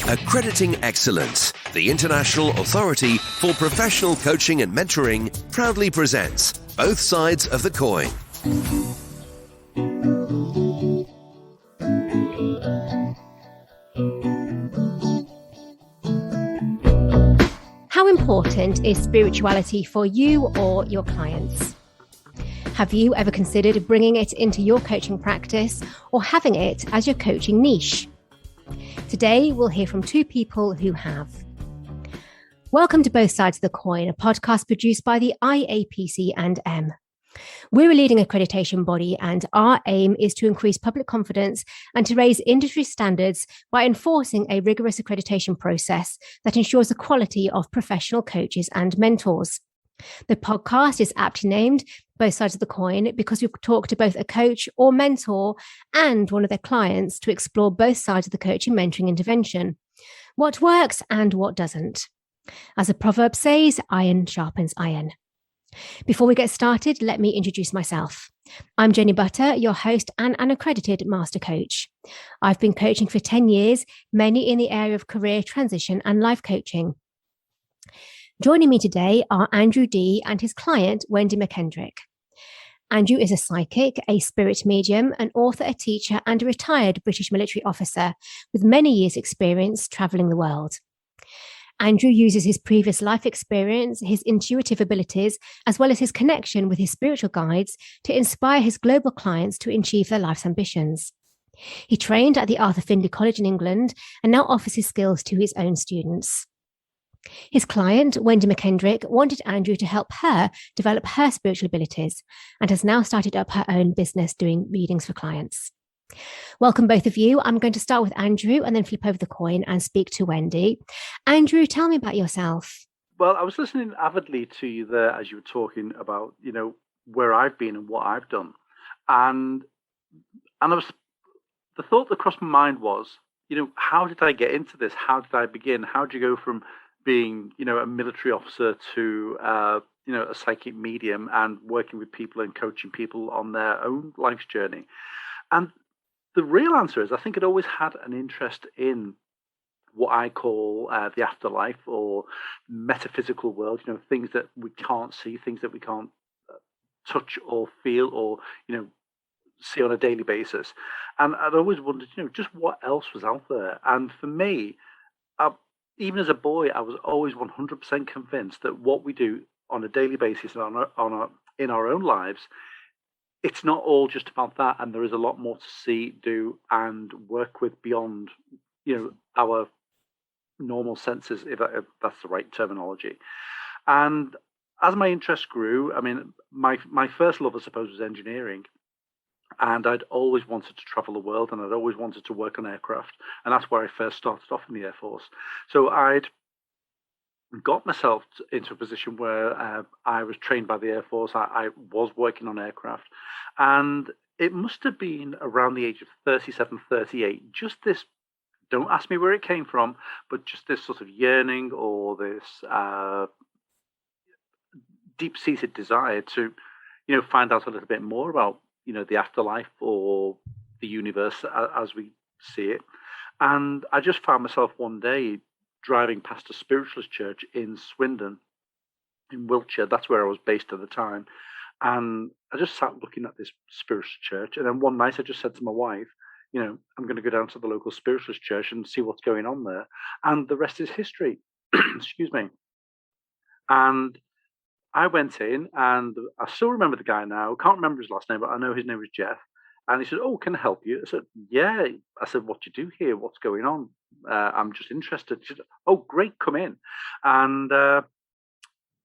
Accrediting Excellence, the international authority for professional coaching and mentoring, proudly presents Both Sides of the Coin. How important is spirituality for you or your clients? Have you ever considered bringing it into your coaching practice or having it as your coaching niche? Today, we'll hear from two people who have. Welcome to Both Sides of the Coin, a podcast produced by the IAPC and M. We're a leading accreditation body, and our aim is to increase public confidence and to raise industry standards by enforcing a rigorous accreditation process that ensures the quality of professional coaches and mentors. The podcast is aptly named Both Sides of the Coin because we talk to both a coach or mentor and one of their clients to explore both sides of the coaching mentoring intervention, what works and what doesn't. As the proverb says, iron sharpens iron. Before we get started, let me introduce myself. I'm Jenny Butter, your host and an accredited master coach. I've been coaching for 10 years, mainly in the area of career transition and life coaching. Joining me today are Andrew Dee and his client, Wendy McKendrick. Andrew is a psychic, a spirit medium, an author, a teacher, and a retired British military officer with many years' experience travelling the world. Andrew uses his previous life experience, his intuitive abilities, as well as his connection with his spiritual guides to inspire his global clients to achieve their life's ambitions. He trained at the Arthur Findlay College in England and now offers his skills to his own students. His client, Wendy McKendrick, wanted Andrew to help her develop her spiritual abilities and has now started up her own business doing readings for clients. Welcome, both of you. I'm going to start with Andrew and then flip over the coin and speak to Wendy. Andrew, tell me about yourself. Well, I was listening avidly to you there as you were talking about, where I've been and what I've done. And the thought that crossed my mind was, how did I get into this? How did I begin? How did you go from being, a military officer to, a psychic medium and working with people and coaching people on their own life's journey? And the real answer is, I think I'd always had an interest in what I call the afterlife or metaphysical world, things that we can't see, things that we can't touch or feel or, see on a daily basis. And I'd always wondered, just what else was out there. And for me, even as a boy, I was always 100% convinced that what we do on a daily basis in our own lives, it's not all just about that, and there is a lot more to see, do, and work with beyond, our normal senses, if that's the right terminology. And as my interest grew, my first love, I suppose, was engineering. And I'd always wanted to travel the world, and I'd always wanted to work on aircraft. And that's where I first started off in the Air Force. So I'd got myself into a position where I was trained by the Air Force. I was working on aircraft. And it must have been around the age of 37, 38, just this, don't ask me where it came from, but just this sort of yearning or this deep-seated desire to, find out a little bit more about the afterlife or the universe as we see it. And I just found myself one day driving past a spiritualist church in Swindon, in Wiltshire. That's where I was based at the time. And I just sat looking at this spiritualist church. And then one night I just said to my wife, I'm going to go down to the local spiritualist church and see what's going on there. And the rest is history. Excuse me. And I went in, and I still remember the guy now. Can't remember his last name, but I know his name was Jeff. And he said, "Oh, can I help you?" I said, "Yeah." I said, "What do you do here? What's going on? I'm just interested." He said, "Oh, great, come in." And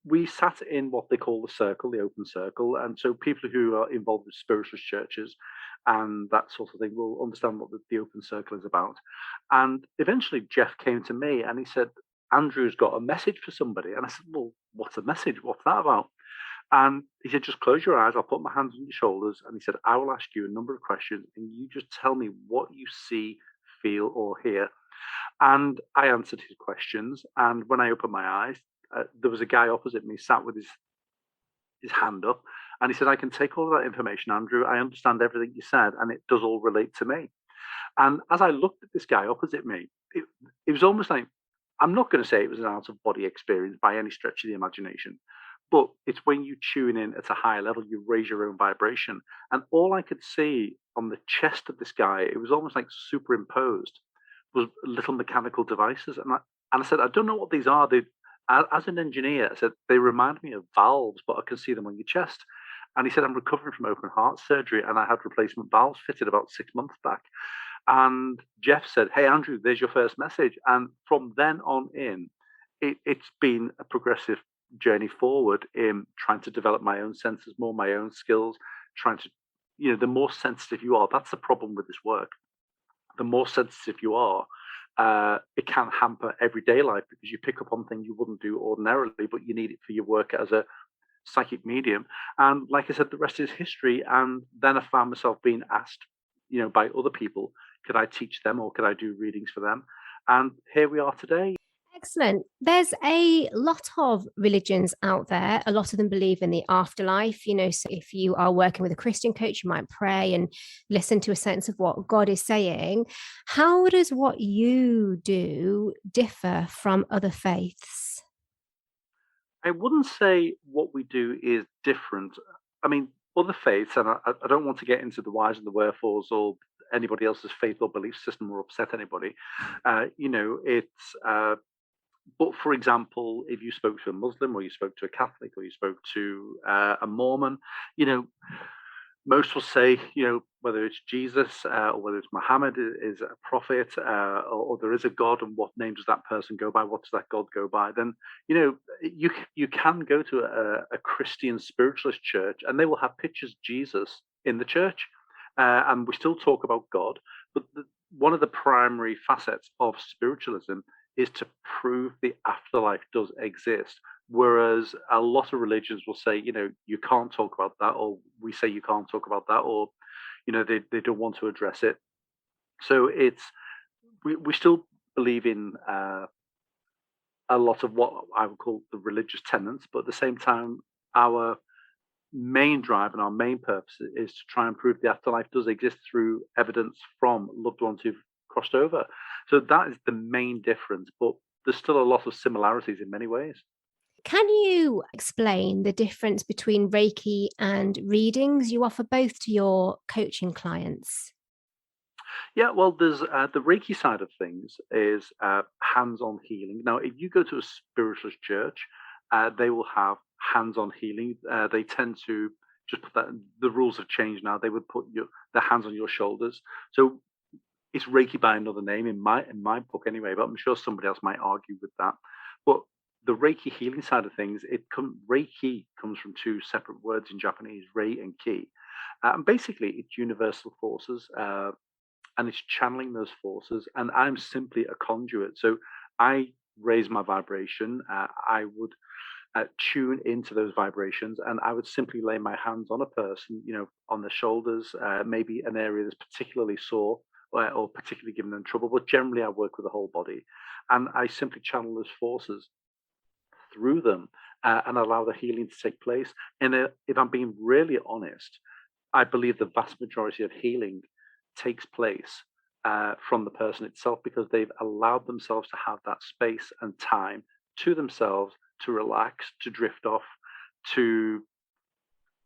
we sat in what they call the circle, the open circle. And so people who are involved with spiritualist churches and that sort of thing will understand what the open circle is about. And eventually Jeff came to me and he said, "Andrew's got a message for somebody." And I said, "Well, what's a message? What's that about?" And he said, "Just close your eyes. I'll put my hands on your shoulders." And he said, "I will ask you a number of questions and you just tell me what you see, feel, or hear." And I answered his questions. And when I opened my eyes, there was a guy opposite me sat with his hand up. And he said, "I can take all of that information, Andrew. I understand everything you said, and it does all relate to me." And as I looked at this guy opposite me, it was almost like, I'm not going to say it was an out of body experience by any stretch of the imagination, but it's when you tune in at a higher level, you raise your own vibration. And all I could see on the chest of this guy, it was almost like superimposed, was little mechanical devices. And I said, I don't know what these are. As an engineer, I said, they remind me of valves, but I can see them on your chest. And he said, I'm recovering from open heart surgery and I had replacement valves fitted about 6 months back. And Jeff said, hey, Andrew, there's your first message. And from then on in, it's been a progressive journey forward in trying to develop my own senses more, my own skills, trying to, the more sensitive you are, that's the problem with this work. The more sensitive you are, it can hamper everyday life because you pick up on things you wouldn't do ordinarily, but you need it for your work as a psychic medium. And like I said, the rest is history. And then I found myself being asked, by other people, could I teach them or could I do readings for them? And here we are today. Excellent. There's a lot of religions out there. A lot of them believe in the afterlife. So if you are working with a Christian coach, you might pray and listen to a sense of what God is saying. How does what you do differ from other faiths? I wouldn't say what we do is different. I mean, other faiths, and I don't want to get into the whys and the wherefores or anybody else's faith or belief system or upset anybody. It's but for example, if you spoke to a Muslim or you spoke to a Catholic or you spoke to a Mormon, most will say, whether it's Jesus or whether it's Muhammad is a prophet or there is a God, and what name does that person go by? What does that God go by? Then, you can go to a Christian spiritualist church and they will have pictures of Jesus in the church. And we still talk about God. But one of the primary facets of spiritualism is to prove the afterlife does exist. Whereas a lot of religions will say, you can't talk about that, or we say you can't talk about that, or, they don't want to address it. So we still believe in a lot of what I would call the religious tenets, but at the same time, our main drive and our main purpose is to try and prove the afterlife does exist through evidence from loved ones who've crossed over. So that is the main difference, but there's still a lot of similarities in many ways. Can you explain the difference between Reiki and readings? You offer both to your coaching clients. Yeah, well, there's the Reiki side of things is hands-on healing. Now, if you go to a spiritualist church, they will have hands-on healing. They tend to just put that. The rules have changed now. They would put their hands on your shoulders. So it's Reiki by another name in my book anyway. But I'm sure somebody else might argue with that. But the Reiki healing side of things, Reiki comes from two separate words in Japanese, Rei and Ki, and basically it's universal forces, and it's channeling those forces. And I'm simply a conduit. So I raise my vibration. I would tune into those vibrations, and I would simply lay my hands on a person, on the shoulders, maybe an area that's particularly sore or particularly giving them trouble. But generally, I work with the whole body, and I simply channel those forces through them and allow the healing to take place. And if I'm being really honest, I believe the vast majority of healing takes place from the person itself, because they've allowed themselves to have that space and time to themselves to relax, to drift off, to,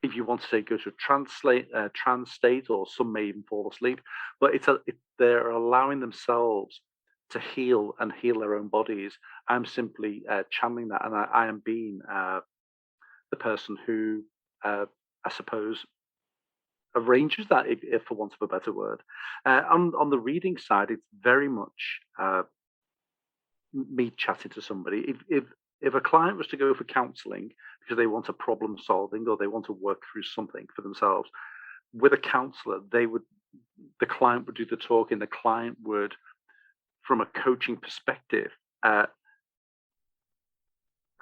if you want to say, go to a trance state, or some may even fall asleep. But they're allowing themselves to heal and heal their own bodies. I'm simply channeling that, and I am being the person who, I suppose, arranges that, if for want of a better word. On the reading side, it's very much me chatting to somebody. If a client was to go for counselling because they want a problem solving or they want to work through something for themselves, with a counsellor, the client would do the talking. The client would, from a coaching perspective,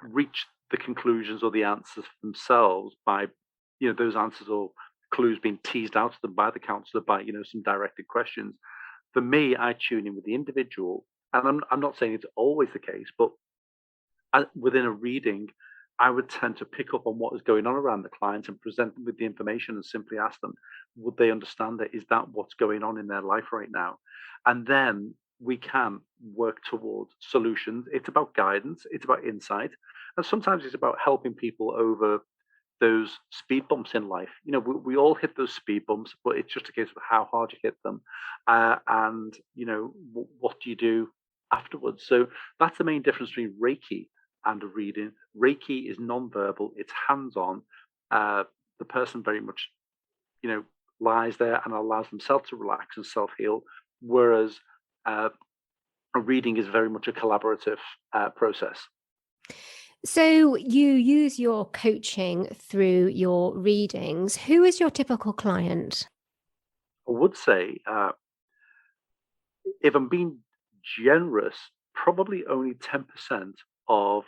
reach the conclusions or the answers themselves by, those answers or clues being teased out of them by the counsellor by, some directed questions. For me, I tune in with the individual, and I'm not saying it's always the case, but within a reading, I would tend to pick up on what is going on around the client and present them with the information and simply ask them, would they understand it? Is that what's going on in their life right now? And then we can work towards solutions. It's about guidance, it's about insight, and sometimes it's about helping people over those speed bumps in life. We all hit those speed bumps, but it's just a case of how hard you hit them, and what do you do afterwards. So that's the main difference between Reiki and a reading. Reiki is non-verbal; it's hands-on. The person very much, you know, lies there and allows themselves to relax and self-heal, whereas a reading is very much a collaborative process. So you use your coaching through your readings. Who is your typical client? I would say, if I'm being generous, probably only 10% of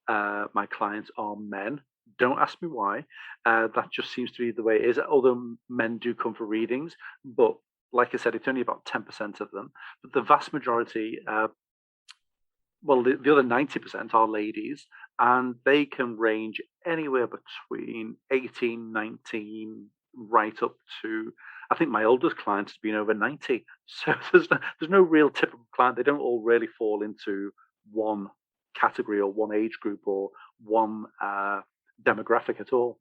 my clients are men. Don't ask me why. That just seems to be the way it is. Although men do come for readings, but like I said, it's only about 10% of them. But the vast majority, the other 90% are ladies, and they can range anywhere between 18, 19, right up to, I think my oldest client has been over 90. So there's no real typical client. They don't all really fall into one category or one age group or one demographic at all.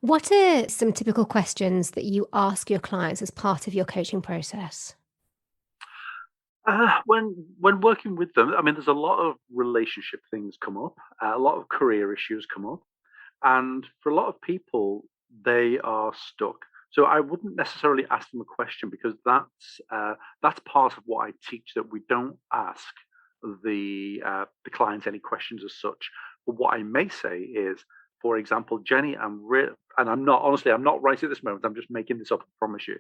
What are some typical questions that you ask your clients as part of your coaching process? When working with them, I mean, there's a lot of relationship things come up, a lot of career issues come up, and for a lot of people, they are stuck. So I wouldn't necessarily ask them a question, because that's part of what I teach, that we don't ask the clients any questions as such. But what I may say is, for example, Jenny, and I'm not right at this moment. I'm just making this up. I promise you.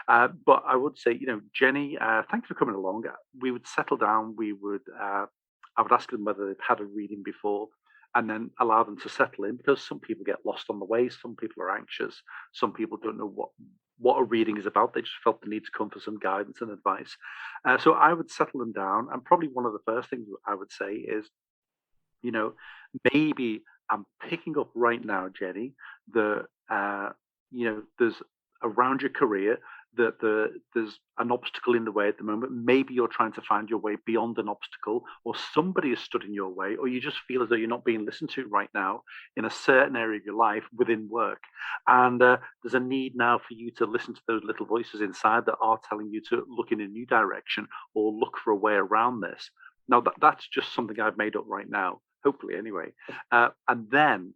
But I would say, Jenny, thanks for coming along. We would settle down. I would ask them whether they've had a reading before, and then allow them to settle in, because some people get lost on the way. Some people are anxious. Some people don't know what a reading is about. They just felt the need to come for some guidance and advice. So I would settle them down, and probably one of the first things I would say is, you know, maybe I'm picking up right now, Jenny, that there's around your career that there's an obstacle in the way at the moment. Maybe you're trying to find your way beyond an obstacle, or somebody is stood in your way, or you just feel as though you're not being listened to right now in a certain area of your life within work. And there's a need now for you to listen to those little voices inside that are telling you to look in a new direction or look for a way around this. Now, that's just something I've made up right now, hopefully anyway. And then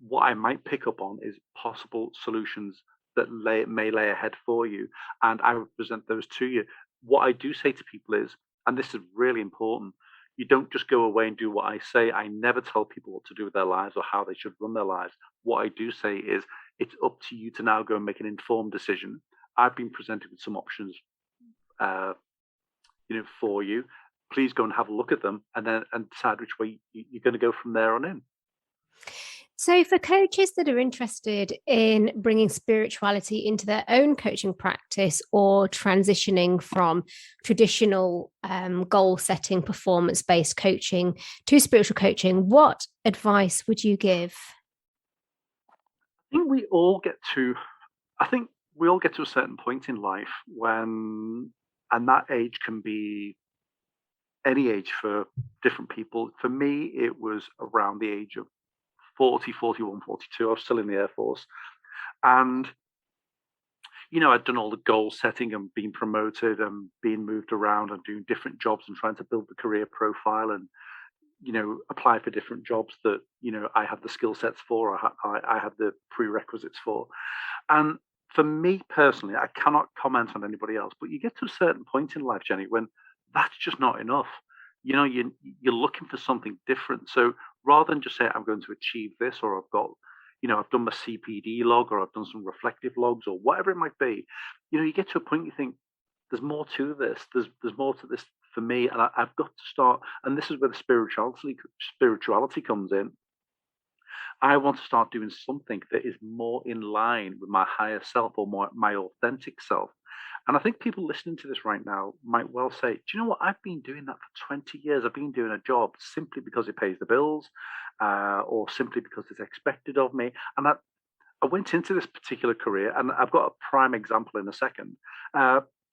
what I might pick up on is possible solutions that may lay ahead for you, and I would present those to you. What I do say to people is, and this is really important, you don't just go away and do what I say. I never tell people what to do with their lives or how they should run their lives. What I do say is, it's up to you to now go and make an informed decision. I've been presented with some options, for you. Please go and have a look at them, and decide which way you're going to go from there on in. So, for coaches that are interested in bringing spirituality into their own coaching practice, or transitioning from traditional goal-setting, performance-based coaching to spiritual coaching, what advice would you give? I think we all get to a certain point in life when, and that age can be any age for different people. For me, it was around the age of 40, 41, 42. I was still in the Air Force. And, I'd done all the goal setting and being promoted and being moved around and doing different jobs and trying to build the career profile and, apply for different jobs that, I had the skill sets for, I had the prerequisites for. And for me personally, I cannot comment on anybody else, but you get to a certain point in life, Jenny, when that's just not enough. You're looking for something different. So rather than just say, I'm going to achieve this, or I've got, I've done my CPD log, or I've done some reflective logs, or whatever it might be, you get to a point you think, there's more to this. There's more to this for me, and I've got to start. And this is where the spirituality comes in. I want to start doing something that is more in line with my higher self, or my authentic self. And I think people listening to this right now might well say, do you know what? I've been doing that for 20 years. I've been doing a job simply because it pays the bills, or simply because it's expected of me. And I went into this particular career, and I've got a prime example in a second.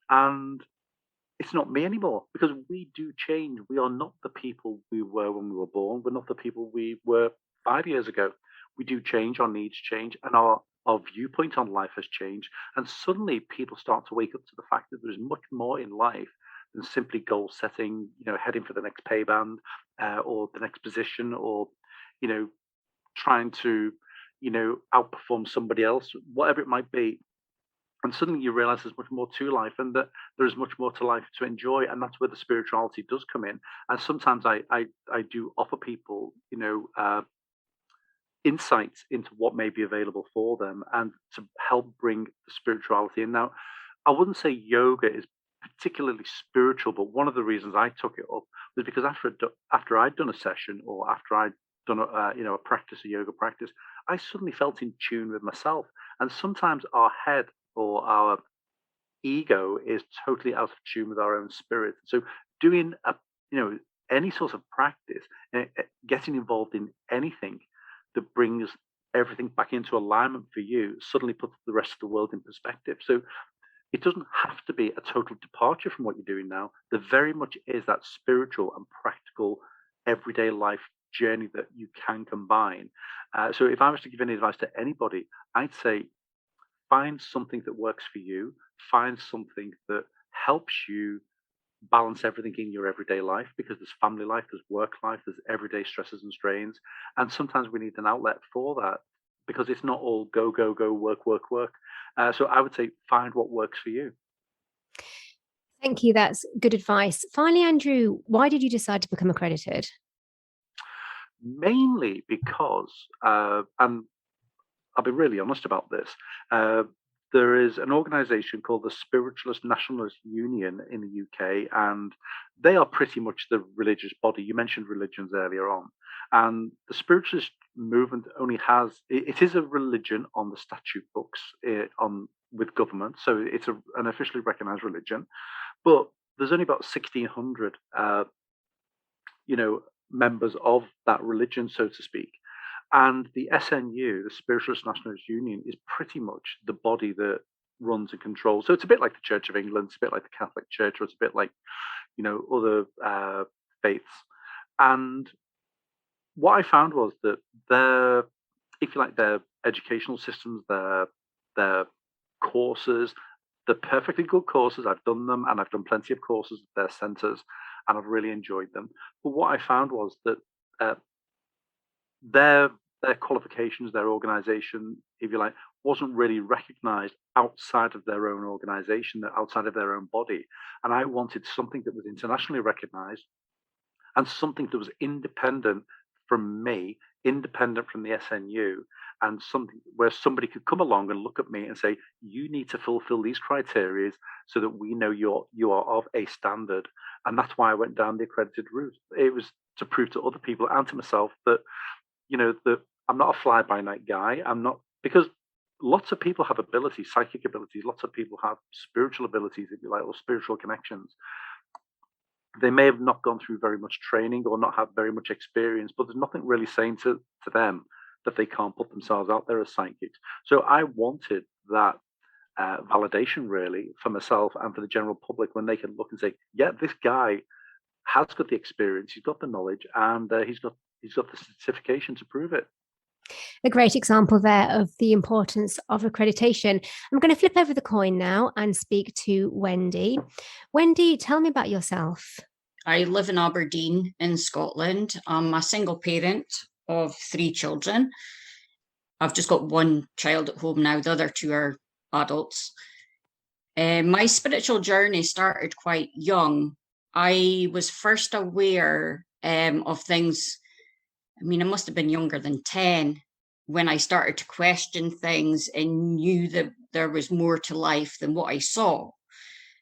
And it's not me anymore, because we do change. We are not the people we were when we were born. We're not the people we were 5 years ago. We do change, our needs change, and our viewpoint on life has changed. And suddenly people start to wake up to the fact that there's much more in life than simply goal setting, heading for the next pay band, or the next position, or, you know, trying to, outperform somebody else, whatever it might be. And suddenly you realize there's much more to life, and that there's much more to life to enjoy. And that's where the spirituality does come in. And sometimes I do offer people, insights into what may be available for them, and to help bring the spirituality in. Now, I wouldn't say yoga is particularly spiritual, but one of the reasons I took it up was because after I'd done a session, or after I'd done a practice, a yoga practice, I suddenly felt in tune with myself. And sometimes our head or our ego is totally out of tune with our own spirit. So doing any sort of practice, getting involved in anything that brings everything back into alignment for you, suddenly puts the rest of the world in perspective. So it doesn't have to be a total departure from what you're doing now. There very much is that spiritual and practical everyday life journey that you can combine. So if I was to give any advice to anybody, I'd say find something that works for you, find something that helps you balance everything in your everyday life, because there's family life, there's work life, there's everyday stresses and strains. And sometimes we need an outlet for that, because it's not all go, go, go, work, work, work. So I would say find what works for you. Thank you. That's good advice. Finally, Andrew, why did you decide to become accredited? Mainly because, and I'll be really honest about this, there is an organization called the Spiritualist Nationalist Union in the UK, and they are pretty much the religious body. You mentioned religions earlier on. And the spiritualist movement only has, it is a religion on the statute books, with government. So it's an officially recognized religion. But there's only about 1,600, members of that religion, so to speak. And the SNU, the Spiritualist Nationalist Union, is pretty much the body that runs and controls. So it's a bit like the Church of England, it's a bit like the Catholic Church, or it's a bit like, other faiths. And what I found was that their educational systems, their courses, they're perfectly good courses. I've done them, and I've done plenty of courses at their centres, and I've really enjoyed them. But what I found was that their qualifications, their organization, if you like, wasn't really recognized outside of their own organization, outside of their own body. And I wanted something that was internationally recognized, and something that was independent from me, independent from the SNU, and something where somebody could come along and look at me and say, you need to fulfill these criteria so that we know you are of a standard. And that's why I went down the accredited route. It was to prove to other people and to myself that, that I'm not a fly-by-night guy. I'm not, because lots of people have abilities, psychic abilities. Lots of people have spiritual abilities, if you like, or spiritual connections. They may have not gone through very much training or not have very much experience, but there's nothing really saying to them that they can't put themselves out there as psychics. So I wanted that validation, really, for myself and for the general public, when they can look and say, yeah, this guy has got the experience, he's got the knowledge, and he's got the certification to prove it. A great example there of the importance of accreditation. I'm going to flip over the coin now and speak to Wendy. Wendy, tell me about yourself. I live in Aberdeen in Scotland. I'm a single parent of 3 children. I've just got one child at home now. The other 2 are adults. My spiritual journey started quite young. I was first aware of things. I mean, I must have been younger than 10 when I started to question things and knew that there was more to life than what I saw.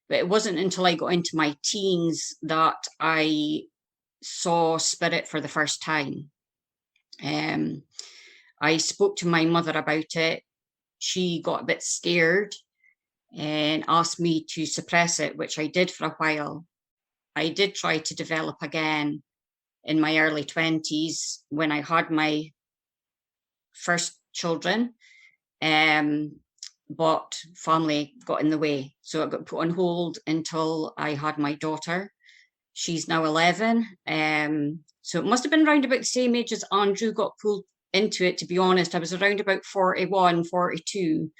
But it wasn't until I got into my teens that I saw spirit for the first time. I spoke to my mother about it. She got a bit scared and asked me to suppress it, which I did for a while. I did try to develop again in my early 20s when I had my first children. but family got in the way. So it got put on hold until I had my daughter. She's now 11. So it must have been around about the same age as Andrew got pulled into it, to be honest. I was around about 41, 42.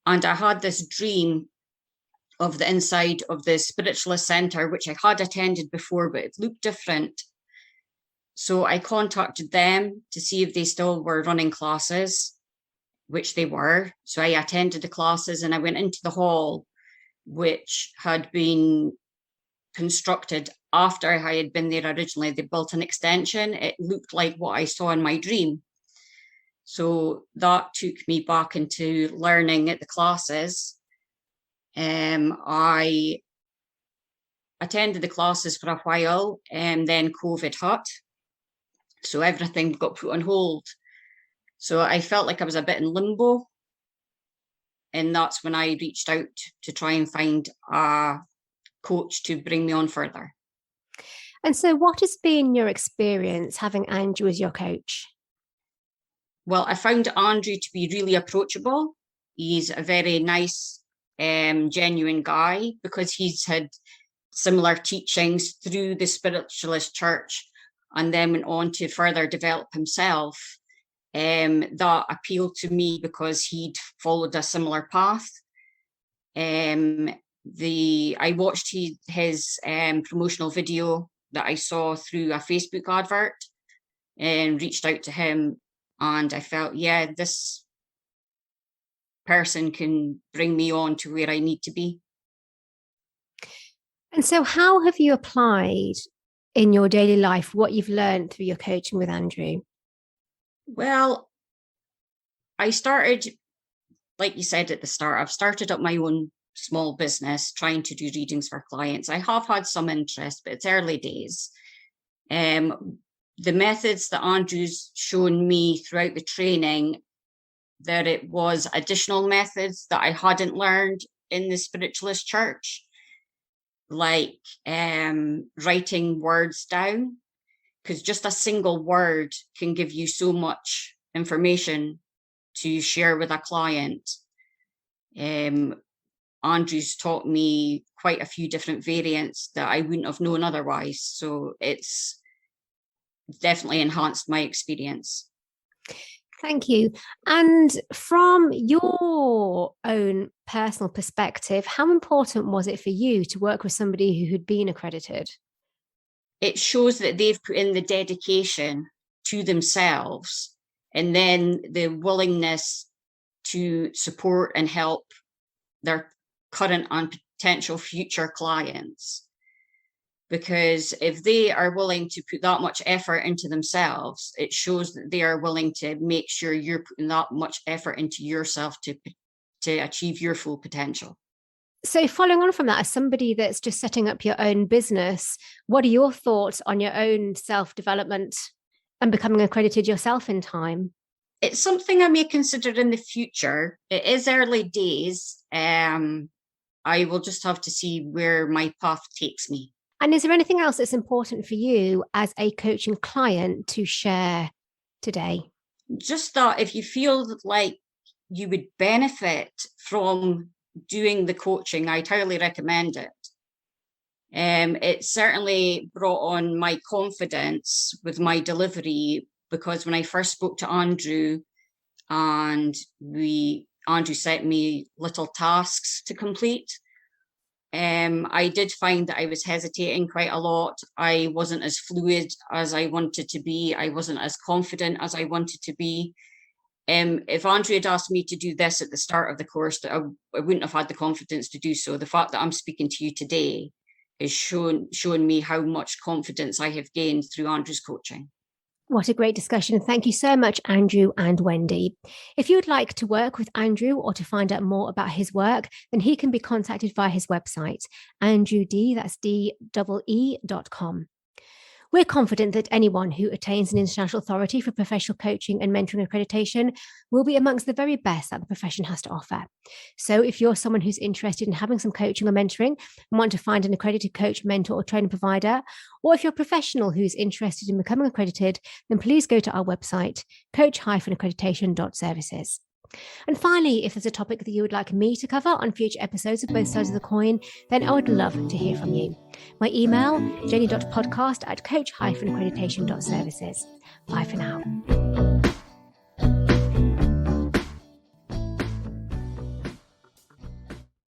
And I had this dream of the inside of the spiritualist center, which I had attended before, but it looked different. So I contacted them to see if they still were running classes, which they were. So I attended the classes and I went into the hall, which had been constructed after I had been there originally. They built an extension. It looked like what I saw in my dream. So that took me back into learning at the classes. I attended the classes for a while, and then COVID hit. So everything got put on hold. So I felt like I was a bit in limbo. And that's when I reached out to try and find a coach to bring me on further. And so what has been your experience having Andrew as your coach? Well, I found Andrew to be really approachable. He's a very nice, genuine guy, because he's had similar teachings through the spiritualist church and then went on to further develop himself. That appealed to me because he'd followed a similar path. I watched his promotional video that I saw through a Facebook advert and reached out to him, and I felt, yeah, this person can bring me on to where I need to be. And so how have you applied in your daily life what you've learned through your coaching with Andrew? Well, I started, like you said at the start, I've started up my own small business trying to do readings for clients. I have had some interest, but it's early days. The methods that Andrew's shown me throughout the training, that it was additional methods that I hadn't learned in the spiritualist church, like writing words down, because just a single word can give you so much information to share with a client. Andrew's taught me quite a few different variants that I wouldn't have known otherwise. So it's definitely enhanced my experience. Thank you. And from your own personal perspective, how important was it for you to work with somebody who had been accredited? It shows that they've put in the dedication to themselves, and then the willingness to support and help their current and potential future clients. Because if they are willing to put that much effort into themselves, it shows that they are willing to make sure you're putting that much effort into yourself to achieve your full potential. So following on from that, as somebody that's just setting up your own business, what are your thoughts on your own self-development and becoming accredited yourself in time? It's something I may consider in the future. It is early days. I will just have to see where my path takes me. And is there anything else that's important for you as a coaching client to share today? Just that if you feel like you would benefit from doing the coaching, I'd highly recommend it. It certainly brought on my confidence with my delivery, because when I first spoke to Andrew, and Andrew sent me little tasks to complete, I did find that I was hesitating quite a lot. I wasn't as fluid as I wanted to be. I wasn't as confident as I wanted to be. If Andrew had asked me to do this at the start of the course, I wouldn't have had the confidence to do so. The fact that I'm speaking to you today is showing me how much confidence I have gained through Andrew's coaching. What a great discussion. Thank you so much, Andrew and Wendy. If you would like to work with Andrew or to find out more about his work, then he can be contacted via his website, Andrew Dee, that's DEE.com. We're confident that anyone who attains an international authority for professional coaching and mentoring accreditation will be amongst the very best that the profession has to offer. So if you're someone who's interested in having some coaching or mentoring and want to find an accredited coach, mentor, or training provider, or if you're a professional who's interested in becoming accredited, then please go to our website, coach-accreditation.services. And finally, if there's a topic that you would like me to cover on future episodes of Both Sides of the Coin, then I would love to hear from you. My email, jenny.podcast@coach-accreditation.services. Bye for now.